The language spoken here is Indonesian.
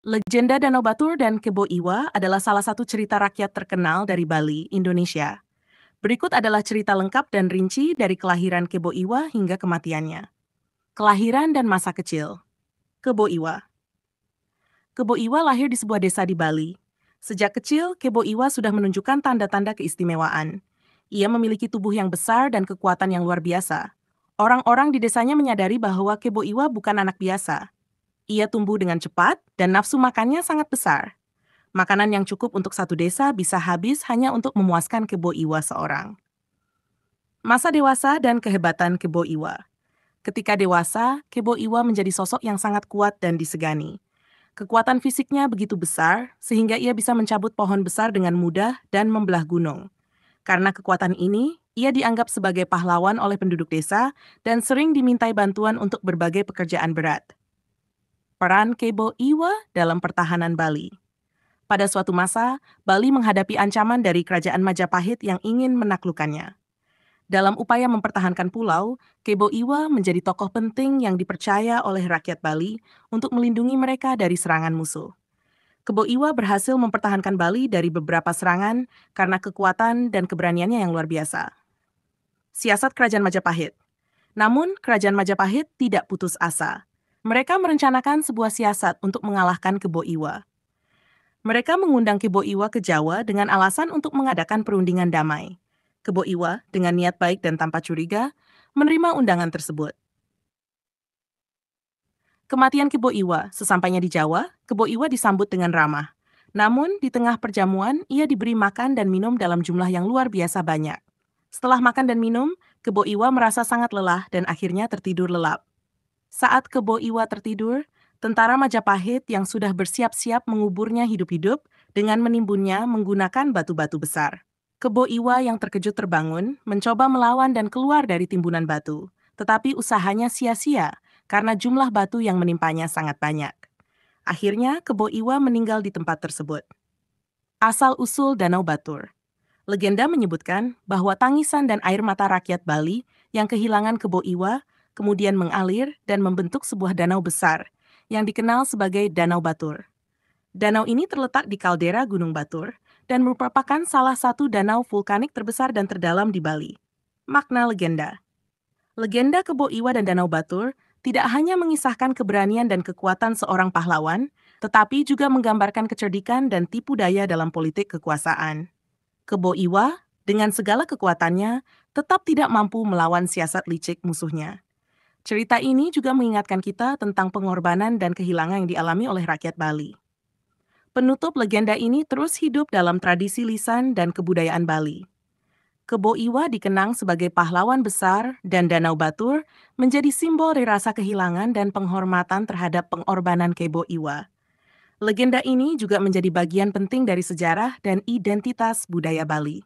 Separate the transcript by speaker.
Speaker 1: Legenda Danau Batur dan Kebo Iwa adalah salah satu cerita rakyat terkenal dari Bali, Indonesia. Berikut adalah cerita lengkap dan rinci dari kelahiran Kebo Iwa hingga kematiannya. Kelahiran dan masa kecil. Kebo Iwa. Kebo Iwa lahir di sebuah desa di Bali. Sejak kecil, Kebo Iwa sudah menunjukkan tanda-tanda keistimewaan. Ia memiliki tubuh yang besar dan kekuatan yang luar biasa. Orang-orang di desanya menyadari bahwa Kebo Iwa bukan anak biasa. Ia tumbuh dengan cepat dan nafsu makannya sangat besar. Makanan yang cukup untuk satu desa bisa habis hanya untuk memuaskan Kebo Iwa seorang. Masa dewasa dan kehebatan Kebo Iwa. Ketika dewasa, Kebo Iwa menjadi sosok yang sangat kuat dan disegani. Kekuatan fisiknya begitu besar sehingga ia bisa mencabut pohon besar dengan mudah dan membelah gunung. Karena kekuatan ini, ia dianggap sebagai pahlawan oleh penduduk desa dan sering dimintai bantuan untuk berbagai pekerjaan berat. Peran Kebo Iwa dalam pertahanan Bali. Pada suatu masa, Bali menghadapi ancaman dari kerajaan Majapahit yang ingin menaklukkannya. Dalam upaya mempertahankan pulau, Kebo Iwa menjadi tokoh penting yang dipercaya oleh rakyat Bali untuk melindungi mereka dari serangan musuh. Kebo Iwa berhasil mempertahankan Bali dari beberapa serangan karena kekuatan dan keberaniannya yang luar biasa. Siasat Kerajaan Majapahit. Namun, Kerajaan Majapahit tidak putus asa. Mereka merencanakan sebuah siasat untuk mengalahkan Kebo Iwa. Mereka mengundang Kebo Iwa ke Jawa dengan alasan untuk mengadakan perundingan damai. Kebo Iwa, dengan niat baik dan tanpa curiga, menerima undangan tersebut. Kematian Kebo Iwa, sesampainya di Jawa, Kebo Iwa disambut dengan ramah. Namun, di tengah perjamuan, ia diberi makan dan minum dalam jumlah yang luar biasa banyak. Setelah makan dan minum, Kebo Iwa merasa sangat lelah dan akhirnya tertidur lelap. Saat Kebo Iwa tertidur, tentara Majapahit yang sudah bersiap-siap menguburnya hidup-hidup dengan menimbunnya menggunakan batu-batu besar. Kebo Iwa yang terkejut terbangun, mencoba melawan dan keluar dari timbunan batu. Tetapi usahanya sia-sia karena jumlah batu yang menimpanya sangat banyak. Akhirnya, Kebo Iwa meninggal di tempat tersebut. Asal-usul Danau Batur. Legenda menyebutkan bahwa tangisan dan air mata rakyat Bali yang kehilangan Kebo Iwa kemudian mengalir dan membentuk sebuah danau besar yang dikenal sebagai Danau Batur. Danau ini terletak di kaldera Gunung Batur dan merupakan salah satu danau vulkanik terbesar dan terdalam di Bali. Makna legenda. Legenda Kebo Iwa dan Danau Batur tidak hanya mengisahkan keberanian dan kekuatan seorang pahlawan, tetapi juga menggambarkan kecerdikan dan tipu daya dalam politik kekuasaan. Kebo Iwa, dengan segala kekuatannya, tetap tidak mampu melawan siasat licik musuhnya. Cerita ini juga mengingatkan kita tentang pengorbanan dan kehilangan yang dialami oleh rakyat Bali. Penutup legenda ini terus hidup dalam tradisi lisan dan kebudayaan Bali. Kebo Iwa dikenang sebagai pahlawan besar dan Danau Batur menjadi simbol dari rasa kehilangan dan penghormatan terhadap pengorbanan Kebo Iwa. Legenda ini juga menjadi bagian penting dari sejarah dan identitas budaya Bali.